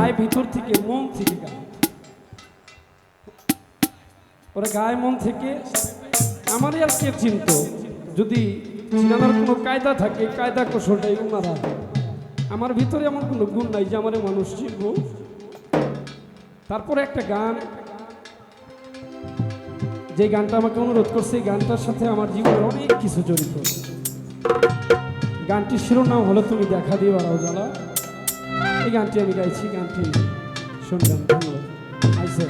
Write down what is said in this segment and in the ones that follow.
গায়ে ভিতর থেকে মন থেকে গায়, ওরা গায়ে মন থেকে। আমারই আর কে চিনত, যদি চিনানোর কোনো কায়দা থাকে, কায়দা কৌশলটাই ওনারা। আমার ভিতরে এমন কোনো গুণ নাই যে আমার মানুষ চিনব। তারপরে একটা গান, যে গানটা আমাকে অনুরোধ করছে, এই গানটার সাথে আমার জীবনের অনেক কিছু জড়িত। গানটির শিরোনাম হলো তুমি দেখা দিও আর জ্বালা। এই গানটি আমি গাইছি, গানটি শুনলাম। ধন্যবাদ। আইসে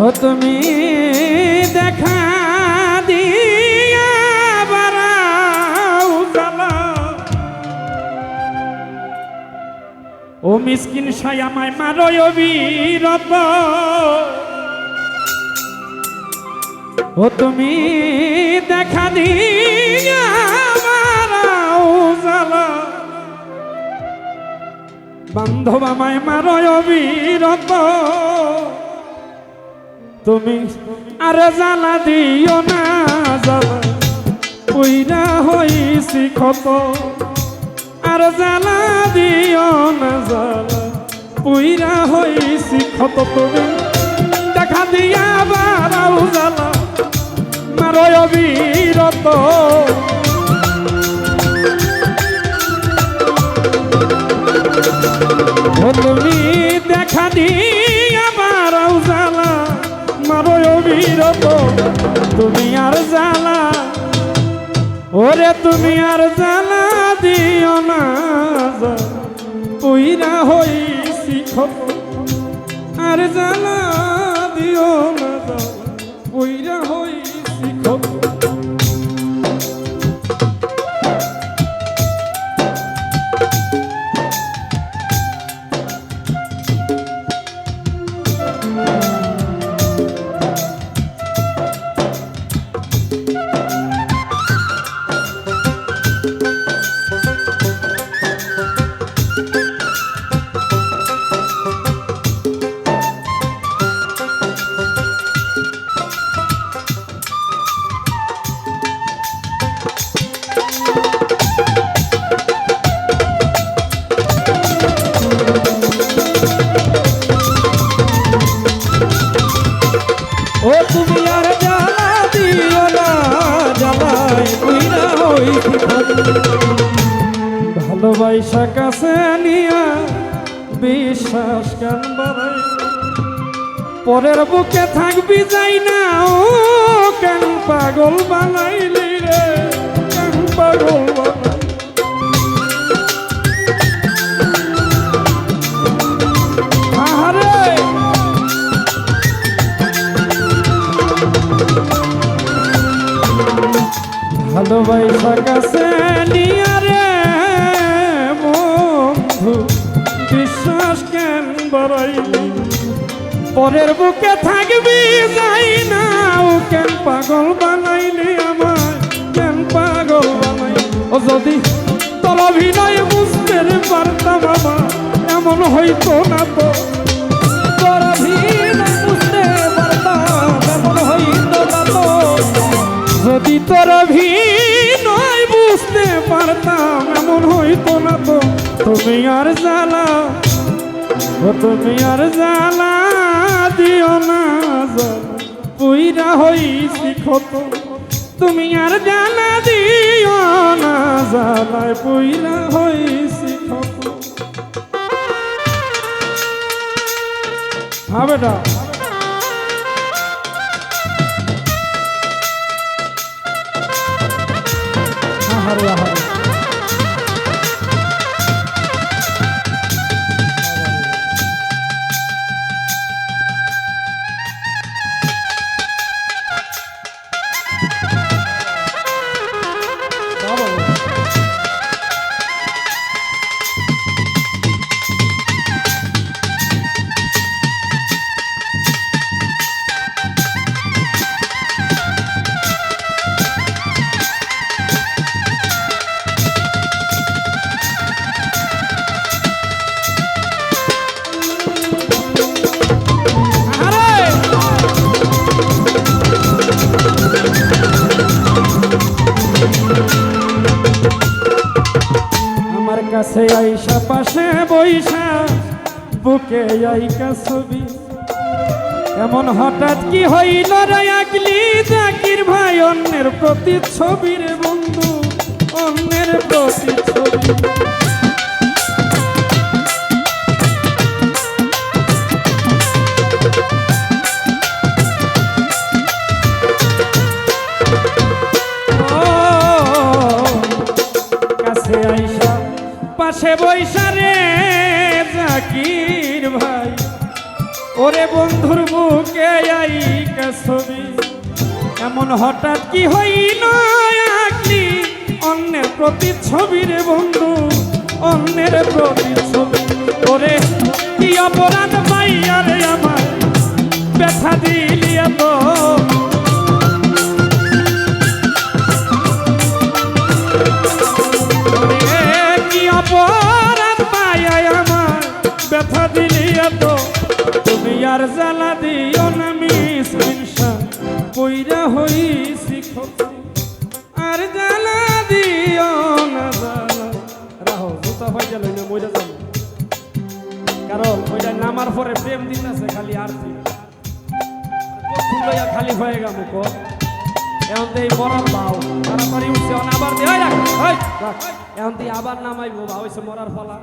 ও তুমি দেখা দিয়া বাড়াও জ্বালা, ও মিসকিন সাই আমায় মারয় অবিরত। ও তুমি দেখা দিয়া বাড়াও জ্বালা, বান্ধব আমায় মারয় অবিরত। তুমি আর জ্বালা দিও না জ্বালা, পুইরা হইছি ক্ষত। আর জ্বালা দিও না জ্বালা, পুইরা হইছি ক্ষত। তুমি দেখা দিয়া বাড়াও জ্বালা, মারয় অবিরত। ও তুমি দেখা দিয়া বাড়াও জ্বালা, মারয় অবিরত। তুমি আর জ্বালা, ওরে তুমি আর জ্বালা দিও না জ্বালা, পুইরা হইছি ক্ষত। আর জ্বালা দিও না জ্বালা, পুইরা হইছি ক্ষত। ও তুমি আর জ্বালা দিও না জ্বালায় পুইরা হইছি ক্ষত। ভালোবাসা কাছে নিয়া বিশ্বাস কেন বাড়াই, পরের বুকে থাকবি যাই না। ও কেন পাগল বানাইলি রে, কেন পাগল বানাই। ভালোবাসা কাছে নিয়া রে বন্ধু বিশ্বাস কেন বাড়াইলি, পরের বুকে থাকবি যাই না। ও কেন পাগল বানাইলি আমায়, কেন পাগল বানাইলি। ও যদি তোর অভিনয় বুঝতে পারতাম আমার, এমন হইতো না তো। তোর অভিনয় বুঝতে পারতাম, এমন হইতো না তো। যদি তোর অভিনয় বুঝতে পারতাম, এমন হইতো না তো। তুমি আর জ্বালা, ও তুমি আর জ্বালা দিও না জ্বালা, পুইরা হইছি ক্ষত। তুমি আর জ্বালা দিও না জ্বালায়, পুইরা হইছি ক্ষত। হ্যাঁ বেটা, আহারে আহারে। কাছে আইসা পাশে বইসা বুকে আইকা ছবি এমন হঠাৎ কি হইল রে আগলি জাকির ভাই অন্যের প্রতি ছবি রে বন্ধু অন্যের প্রতি ছবি কাছে আইসা পাশে বইসা রে জাকির ভাই ওরে বন্ধুর বুকে আইকা ছবি এমন হঠাৎ কি হইল আগলি অন্যের প্রতি ছবি রে বন্ধু অন্যের প্রতি ছবি ওরে কি অপরাধ পাইয়া রে আমার ব্যথা দিলি এত কি অপরাধ পাইয়া আমার ব্যথা দিলি এত তুমি আর জ্বালা দিও না মিসমিনসা কইরা হইছি খোঁজি আর জ্বালা দিও না জ্বালা রাহো জুতা ফাইজা লই না মইরা যাবো কারণ ওইটা নামার পরে প্রেম দিতেছে খালি আর লইয়া খালি হয়ে গেল মুখ এখন তো এই মরার বাউ তাড়াতাড়ি উঠছে আবার দিয়ে রাখ এখন তুই আবার নামাইবো বা হয়েছে মরার ফলা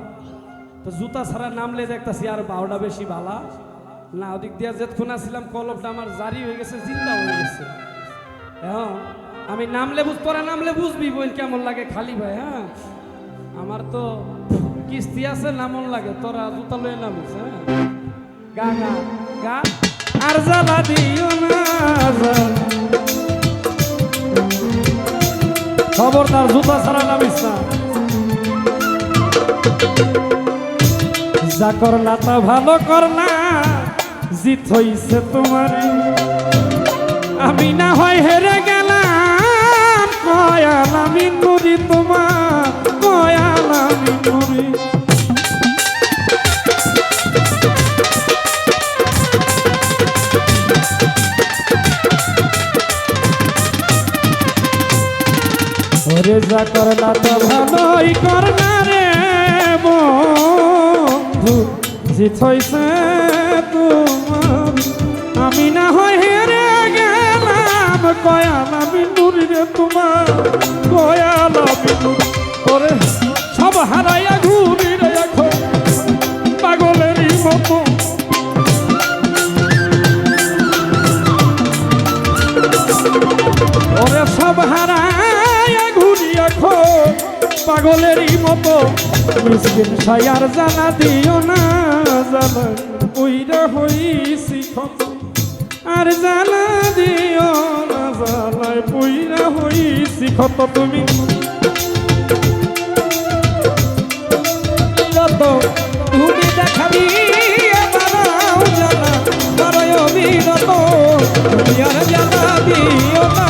তো জুতা ছাড়া নামলে দেখতেছি আর বাউটা বেশি ভালা না ওদিক দিয়ে যেতক্ষণ আসছিলাম কলপটা আমার জারি হয়ে গেছে জিন্দা হয়ে গেছে এখন আমি নামলে তোরা নামলে বুঝবি বই কেমন লাগে খালি ভাই হ্যাঁ আমার তো কিস্তি আছে নামন লাগে তোরা জুতা লয়ে নামিস হ্যাঁ গা গা গা আর জ্বালা দিও না খবরদার জুতা ছাড়া নামিস না যা করলা তা ভালো করলা জিত হইছে তোমার আমি না হয় হেরে গেলাম কয়াল আমি নুরি তোমার কয়াল আমি নুরি ওরে যা করলা তা ভালোই করলা রে বন্ধু জিত হইছে তোমার আমি না হয় হেরে গেলাম কয়াল আমি নুরি রে তোমার কয়াল আমি নুরি ওরে সব হারাইয়া ঘুরি রে এখন পাগলেরই মতো ওরে সব হারাইয়া ঘুরি এখন পাগলেরই মতো মিসকিন সায়ার জানা দিও না জানা ওইরা হইছি আর জানা দিও না জানায় ওইরা হইছি ক্ষত তুমি তুমি দেখাবি এবারও জানা তারই অবিরত তুমি আর জানা দিও না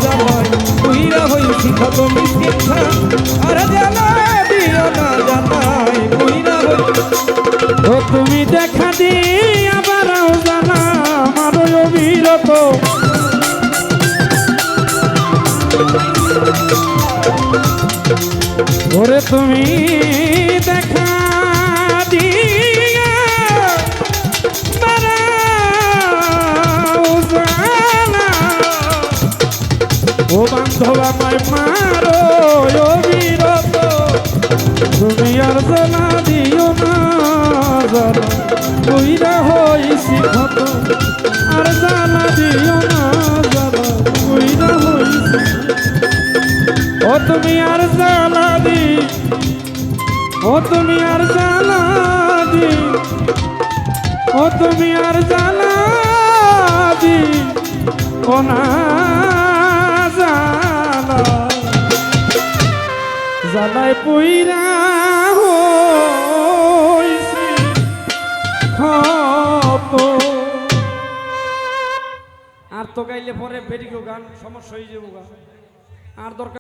জানায় ওইরা হইছি ক্ষত মিসকিন আর জানা দিও না জানায় ওইরা ও তুমি দেখা দি আবারও জানা আমারও অবিরত ওরে তুমি দেখা দিয়া বারাও জানা ও বান্ধব আমায় মারো অবিরত তুমি আর জানা দিও না জানা কইরা হইছি ক্ষত আর জানা দিও না জানা কইরা হইছি ও তুমি আর জানা দি ও তুমি আর জানা দি ও তুমি আর জানা দি ও না জানা জানায় পুইরা হইছি ক্ষত আর তো গাইলে পরে বেরিগো গান সমস্যা হয়ে যাবো আর দরকার